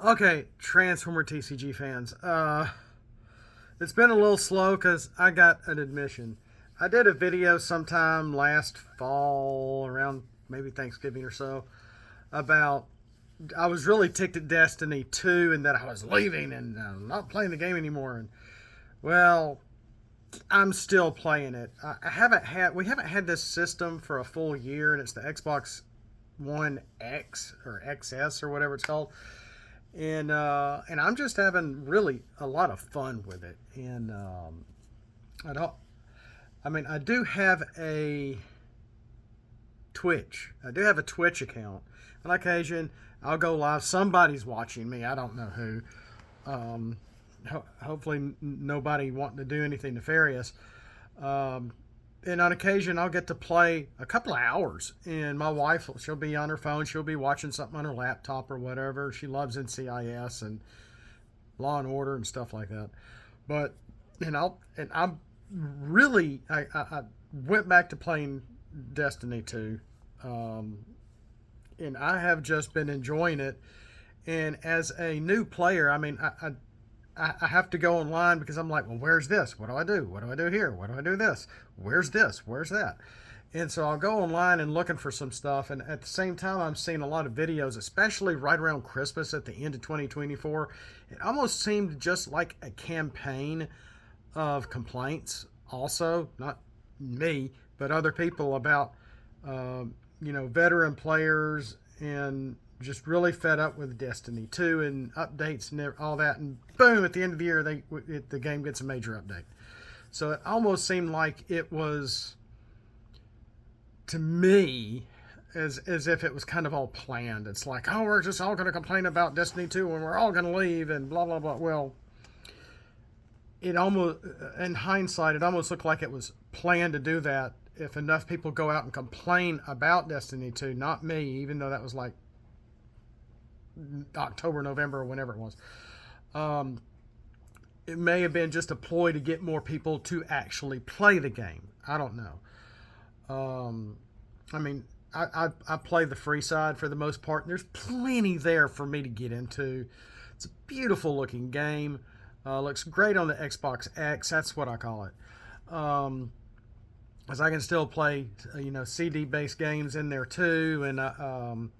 Okay, Transformer TCG fans. It's been a little slow because I got an admission. I did a video sometime last fall, around maybe Thanksgiving or so, about I was really ticked at Destiny 2 and that I was leaving and not playing the game anymore. And well, I'm still playing it. We haven't had this system for a full year, and it's the Xbox One X or XS or whatever it's called. And I'm just having really a lot of fun with it. And I don't. I mean, I do have a Twitch. I do have a Twitch account. On occasion, I'll go live. Somebody's watching me. I don't know who. Hopefully, nobody wanting to do anything nefarious. And on occasion, I'll get to play a couple of hours. And my wife, she'll be on her phone. She'll be watching something on her laptop or whatever. She loves NCIS and Law and Order and stuff like that. But I'm really I went back to playing Destiny 2, and I have just been enjoying it. And as a new player, I mean, I have to go online because I'm like, well, where's this? What do I do? What do I do here? What do I do this? Where's this? Where's that? And so I'll go online and looking for some stuff. And at the same time, I'm seeing a lot of videos, especially right around Christmas at the end of 2024. It almost seemed just like a campaign of complaints also, not me, but other people about, veteran players and just really fed up with Destiny 2 and updates and all that. And boom, at the end of the year, the game gets a major update. So it almost seemed like it was, to me, as if it was kind of all planned. It's like, oh, we're just all going to complain about Destiny 2 and we're all going to leave and blah, blah, blah. Well, it almost, in hindsight, it almost looked like it was planned to do that if enough people go out and complain about Destiny 2, not me, even though that was like October, November, or whenever it was. It may have been just a ploy to get more people to actually play the game. I don't know. I mean, I play the free side for the most part. And there's plenty there for me to get into. It's a beautiful looking game. Looks great on the Xbox X. That's what I call it. As I can still play, CD-based games in there too. And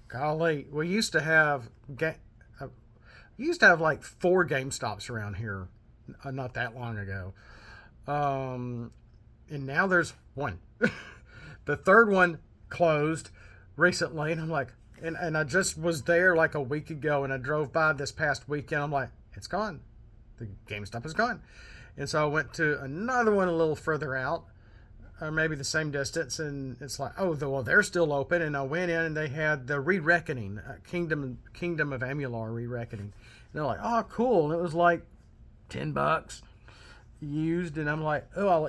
golly, we used to have like 4 GameStops around here, not that long ago. And now there's one. The third one closed recently, and I'm like, and I just was there like a week ago, and I drove by this past weekend. I'm like, it's gone. The GameStop is gone. And so I went to another one a little further out, or maybe the same distance, and it's like, oh, well, they're still open. And I went in, and they had the Re-Reckoning, Kingdom of Amular Re-Reckoning. And they're like, oh, cool. And it was like $10 used, and I'm like, oh,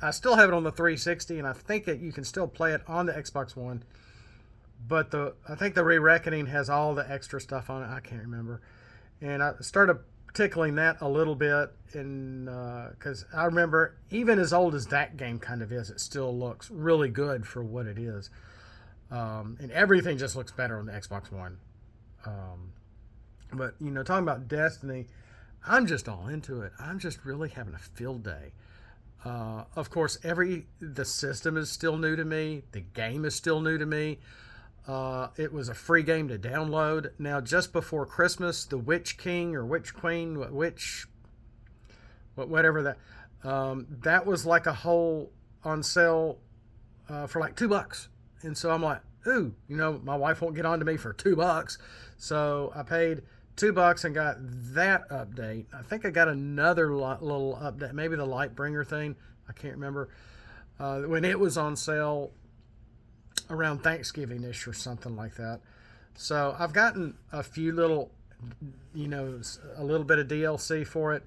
I still have it on the 360, and I think that you can still play it on the Xbox One. But I think the Re-Reckoning has all the extra stuff on it. I can't remember. And I started tickling that a little bit, and because I remember, even as old as that game kind of is, it still looks really good for what it is. And everything just looks better on the Xbox One. But talking about Destiny, I'm just all into it. I'm just really having a field day. Of course, the system is still new to me. The game is still new to me. It was a free game to download. Now, just before Christmas, the Witch King or Witch Queen, whatever that was like a whole on sale for like $2. And so I'm like, ooh, my wife won't get on to me for $2. So I paid $2 and got that update. I think I got another little update, maybe the Lightbringer thing. I can't remember. When it was on sale around Thanksgiving-ish or something like that. So I've gotten a few little, a little bit of DLC for it.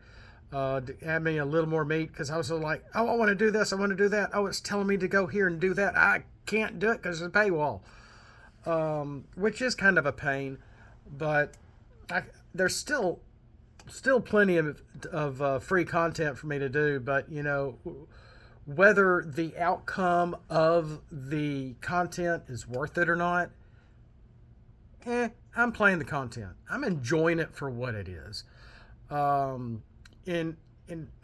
To add me a little more meat, because I was like, oh, I want to do this, I want to do that. Oh, it's telling me to go here and do that. I can't do it because it's a paywall, which is kind of a pain. But there's still plenty of free content for me to do. But whether the outcome of the content is worth it or not, I I'm playing the content. I'm enjoying it for what it is. Um, and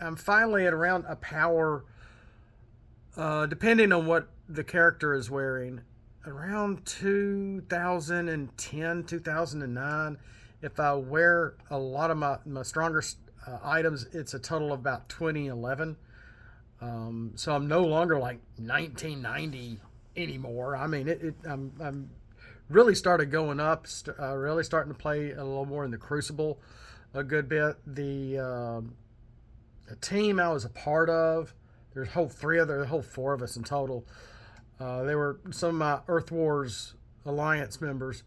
I'm finally at around a power, depending on what the character is wearing, around 2010, 2009. If I wear a lot of my stronger items, it's a total of about 2011. So I'm no longer like 1990 anymore. I mean, I'm really started going up. Really starting to play a little more in the Crucible, a good bit. The team I was a part of. There's a whole four of us in total. They were some of my Earth Wars Alliance members,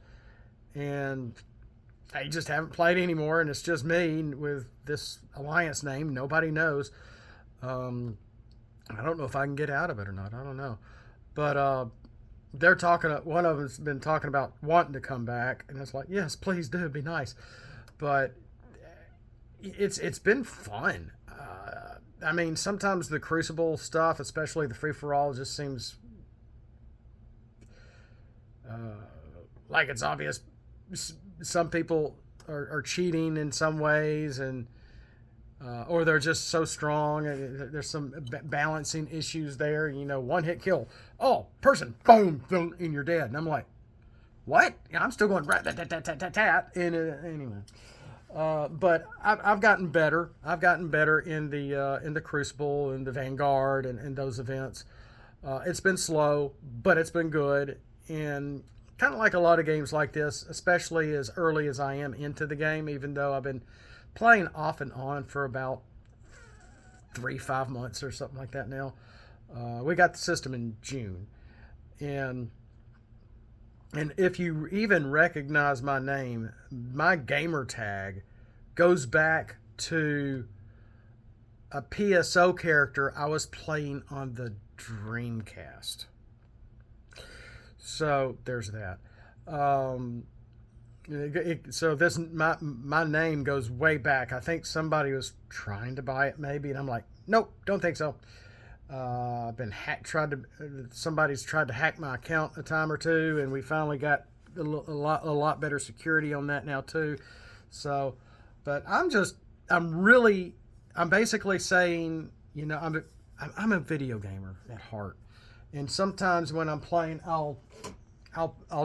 and I just haven't played anymore. And it's just me with this Alliance name. Nobody knows. Um, I don't know if I can get out of it or not. I don't know, but they're talking. One of them's been talking about wanting to come back, and it's like, yes, please do. It'd be nice, but it's been fun. I mean, sometimes the Crucible stuff, especially the free for all, just seems uh, like it's obvious. Some people are cheating in some ways, and or they're just so strong. There's some balancing issues there. You know, one hit kill. Oh, person, boom, boom, and you're dead. And I'm like, what? Yeah, I'm still going rat tat tat tat tat tat. And anyway, but I've gotten better. I've gotten better in the Crucible and the Vanguard and those events. It's been slow, but it's been good. And kind of like a lot of games like this, especially as early as I am into the game, even though I've been playing off and on for about 5 months or something like that now. We got the system in June, and if you even recognize my name, my gamer tag goes back to a PSO character I was playing on the Dreamcast. So there's that. So this my name goes way back. I think somebody was trying to buy it maybe, and I'm like, nope, don't think so. I've been somebody's tried to hack my account a time or two, and we finally got a lot better security on that now too. So, but I'm basically saying, you know, I'm a video gamer at heart, and sometimes when I'm playing, I'll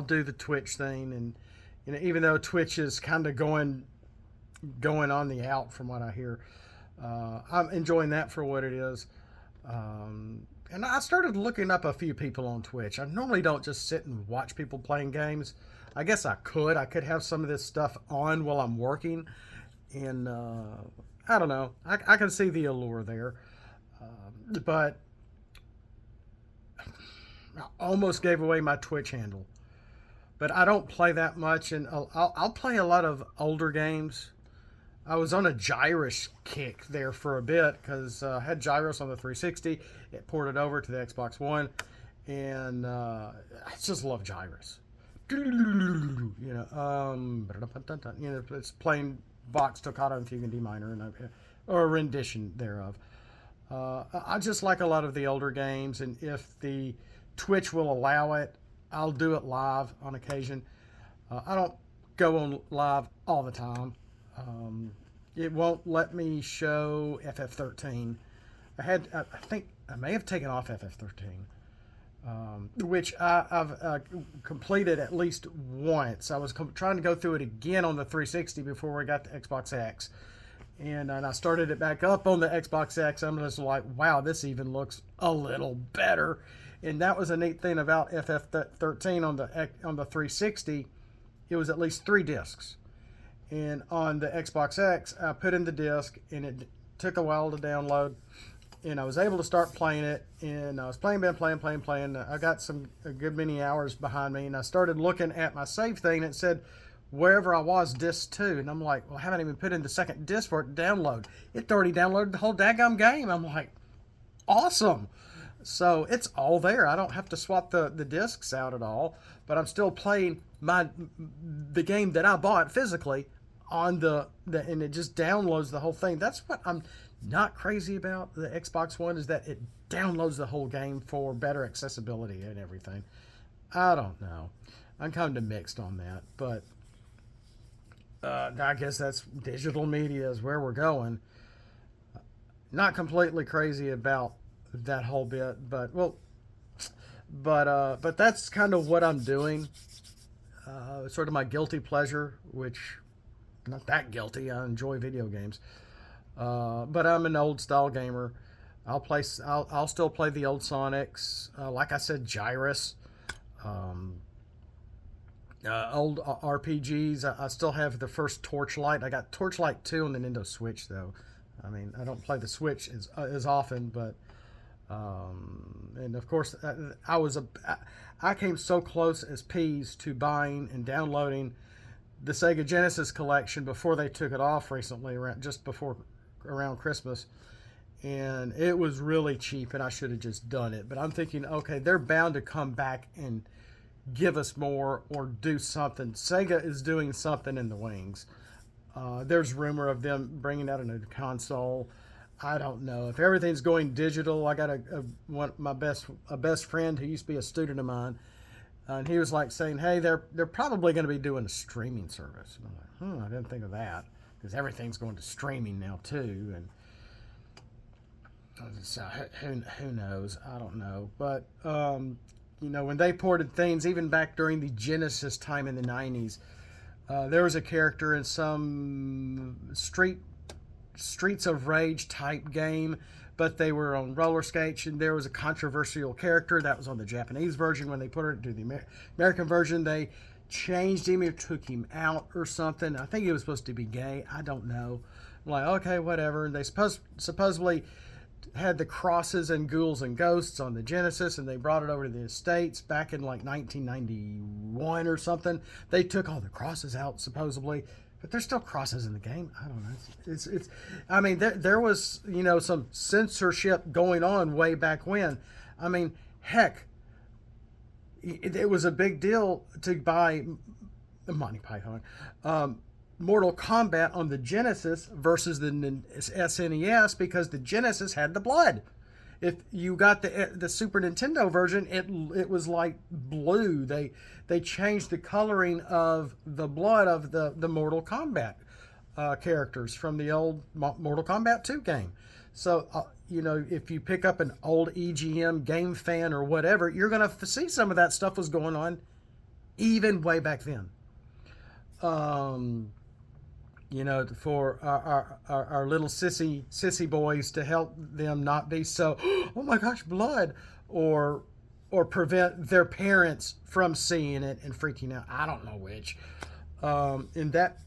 do the Twitch thing, and you know, even though Twitch is kind of going on the out from what I hear, I'm enjoying that for what it is. And I started looking up a few people on Twitch. I normally don't just sit and watch people playing games. I guess I could. I could have some of this stuff on while I'm working, and I don't know. I can see the allure there, but I almost gave away my Twitch handle. But I don't play that much, and I'll play a lot of older games. I was on a Gyrus kick there for a bit because I had Gyrus on the 360. It ported over to the Xbox One, and I just love Gyrus. It's playing Vox Toccata and Fugue and D minor, or a rendition thereof. I just like a lot of the older games, and if the Twitch will allow it, I'll do it live on occasion. I don't go on live all the time. It won't let me show FF13. I think I may have taken off FF13, which I've completed at least once. I was trying to go through it again on the 360 before we got to Xbox X. And I started it back up on the Xbox X. I'm just like, wow, this even looks a little better. And that was a neat thing about FF13 on the 360. It was at least 3 discs. And on the Xbox X, I put in the disc, and it took a while to download. And I was able to start playing it. And I was playing. I got a good many hours behind me. And I started looking at my save thing, and it said, wherever I was, disc 2. And I'm like, well, I haven't even put in the second disc for it to download. It already downloaded the whole daggum game. I'm like, awesome. So it's all there. I don't have to swap the discs out at all, but I'm still playing the game that I bought physically on and it just downloads the whole thing. That's what I'm not crazy about the Xbox One, is that it downloads the whole game for better accessibility and everything. I don't know. I'm kind of mixed on that, but I guess that's digital media is where we're going. Not completely crazy about that whole bit, but well, but that's kind of what I'm doing. Sort of my guilty pleasure, which not that guilty. I enjoy video games, but I'm an old style gamer. I'll still play the old Sonics. Like I said, Gyrus. Um, Old RPGs. I still have the first Torchlight. I got Torchlight 2 on the Nintendo Switch, though. I mean, I don't play the Switch as often, but and of course, I came so close as peas to buying and downloading the Sega Genesis collection before they took it off recently, just before around Christmas, and it was really cheap, and I should have just done it. But I'm thinking, okay, they're bound to come back and give us more or do something. Sega is doing something in the wings. There's rumor of them bringing out a new console. I don't know if everything's going digital. I got a best friend who used to be a student of mine, and he was like saying, "Hey, they're probably going to be doing a streaming service." And I'm like, I didn't think of that because everything's going to streaming now too, and so who knows? I don't know, but when they ported things, even back during the Genesis time in the '90s, there was a character in some Streets of Rage type game, but they were on roller skates, and there was a controversial character that was on the Japanese version. When they put it to the American version, they changed him or took him out or something. I think he was supposed to be gay. I don't know. I'm like, okay, whatever. And they supposedly had the crosses and ghouls and ghosts on the Genesis, and they brought it over to the States back in like 1991 or something. They took all the crosses out supposedly, but there's still crosses in the game. I don't know. It's I mean, there was some censorship going on way back when. I mean, heck, it was a big deal to buy Monty Python. Mortal Kombat on the Genesis versus the SNES because the Genesis had the blood. If you got the Super Nintendo version, it was like blue. They changed the coloring of the blood of the Mortal Kombat characters from the old Mortal Kombat 2 game. So if you pick up an old EGM game fan or whatever, you're gonna see some of that stuff was going on even way back then. For our little sissy boys to help them not be so, oh my gosh, blood, or prevent their parents from seeing it and freaking out. I don't know which. And that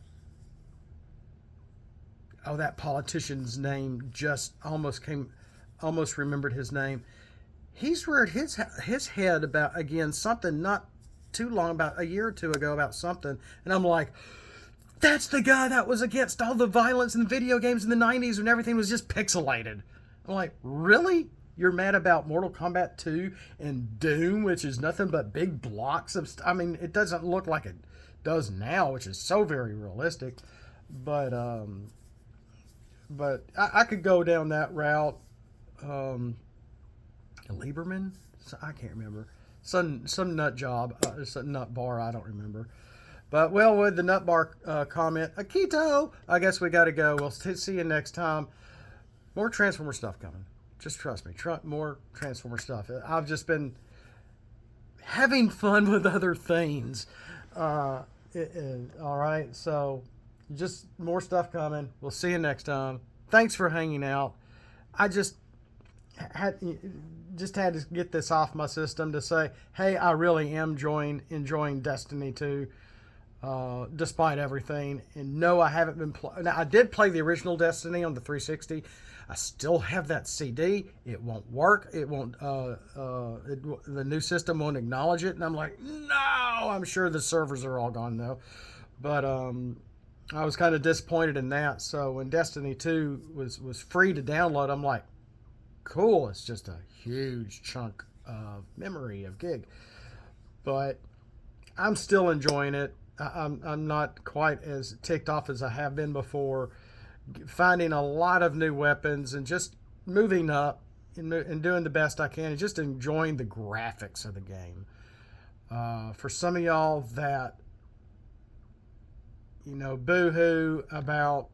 politician's name just almost remembered his name. He's reared his head about again something not too long, about a year or two ago, about something, and I'm like, that's the guy that was against all the violence in video games in the 90s when everything was just pixelated. I'm like, really? You're mad about Mortal Kombat 2 and Doom, which is nothing but big blocks of I mean, it doesn't look like it does now, which is so very realistic. But I could go down that route. Lieberman? I can't remember. Some nut job, some nut bar, I don't remember. But, well, with the nut bar comment, Akito, I guess we got to go. We'll see you next time. More Transformer stuff coming. Just trust me. More Transformer stuff. I've just been having fun with other things. All right, so just more stuff coming. We'll see you next time. Thanks for hanging out. I just had to get this off my system to say, hey, I really am enjoying Destiny 2. Despite everything, and no, I haven't been. Now, I did play the original Destiny on the 360. I still have that CD. It won't work. It won't. The new system won't acknowledge it, and I'm like, no. I'm sure the servers are all gone though. But I was kind of disappointed in that. So when Destiny 2 was free to download, I'm like, cool. It's just a huge chunk of memory of gig, but I'm still enjoying it. I'm not quite as ticked off as I have been before. Finding a lot of new weapons and just moving up and doing the best I can and just enjoying the graphics of the game. For some of y'all that boo-hoo about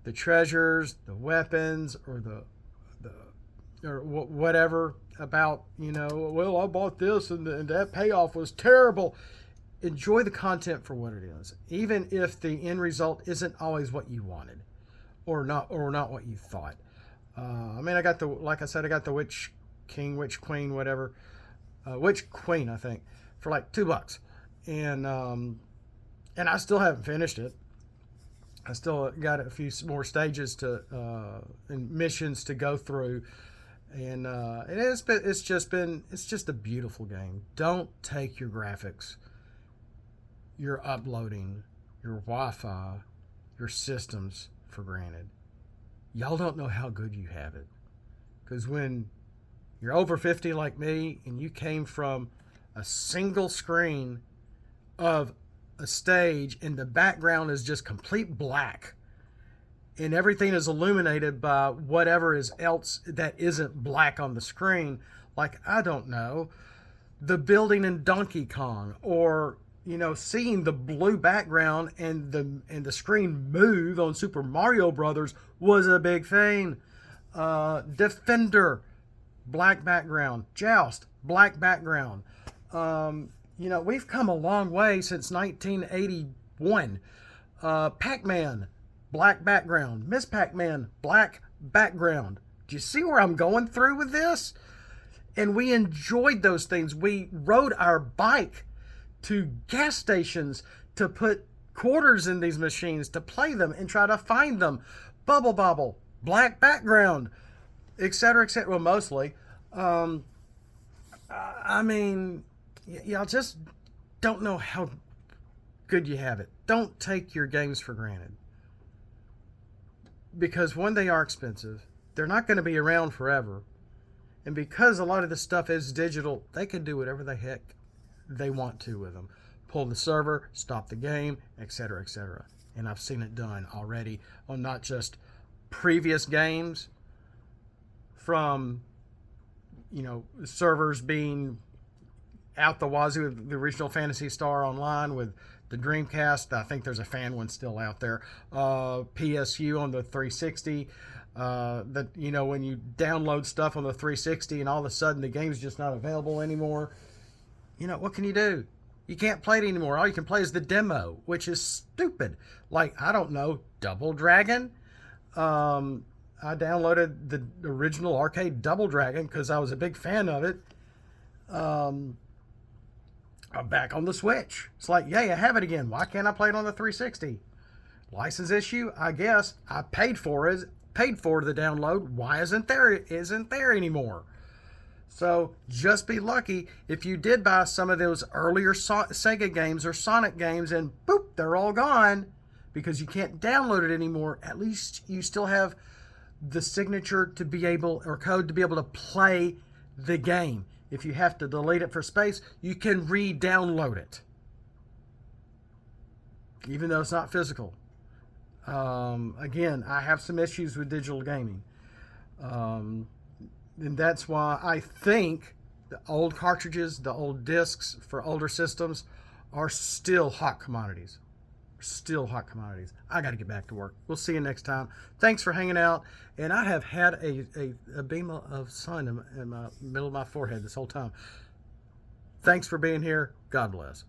the treasures, the weapons, or the or whatever about, well, I bought this and that payoff was terrible. Enjoy the content for what it is, even if the end result isn't always what you wanted, or not what you thought. I mean, like I said, I got the Witch King, Witch Queen, whatever, Witch Queen, I think, for like $2, and I still haven't finished it. I still got a few more stages and missions to go through, and it's just a beautiful game. Don't take your graphics, your uploading, your Wi-Fi, your systems for granted. Y'all don't know how good you have it, because when you're over 50 like me and you came from a single screen of a stage and the background is just complete black and everything is illuminated by whatever is else that isn't black on the screen, like, I don't know, the building in Donkey Kong, or seeing the blue background and the screen move on Super Mario Brothers was a big thing. Defender, black background. Joust, black background. We've come a long way since 1981. Pac-Man, black background. Miss Pac-Man, black background. Do you see where I'm going through with this? And we enjoyed those things. We rode our bike to gas stations to put quarters in these machines to play them and try to find them. Bubble Bobble, black background, etc., etc. Well, mostly. I mean, y'all just don't know how good you have it. Don't take your games for granted, because when they are expensive, they're not going to be around forever. And because a lot of this stuff is digital, they can do whatever the heck they want to with them. Pull the server, stop the game, etc., etc. And I've seen it done already on not just previous games from, servers being out the wazoo, the original Phantasy Star Online with the Dreamcast. I think there's a fan one still out there. PSU on the 360. That when you download stuff on the 360 and all of a sudden the game's just not available anymore. What can you do? You can't play it anymore. All you can play is the demo, which is stupid. Like, I don't know, Double Dragon. I downloaded the original arcade Double Dragon because I was a big fan of it. I'm back on the Switch. It's like, yay, I have it again. Why can't I play it on the 360? License issue, I guess. I paid for the download. Why isn't there anymore? So just be lucky if you did buy some of those earlier Sega games or Sonic games and boop, they're all gone because you can't download it anymore. At least you still have the signature to be able, or code to be able to play the game. If you have to delete it for space, you can re-download it, even though it's not physical. Again, I have some issues with digital gaming. And that's why I think the old cartridges, the old discs for older systems are still hot commodities. I got to get back to work. We'll see you next time. Thanks for hanging out. And I have had a beam of sun in my middle of my forehead this whole time. Thanks for being here. God bless.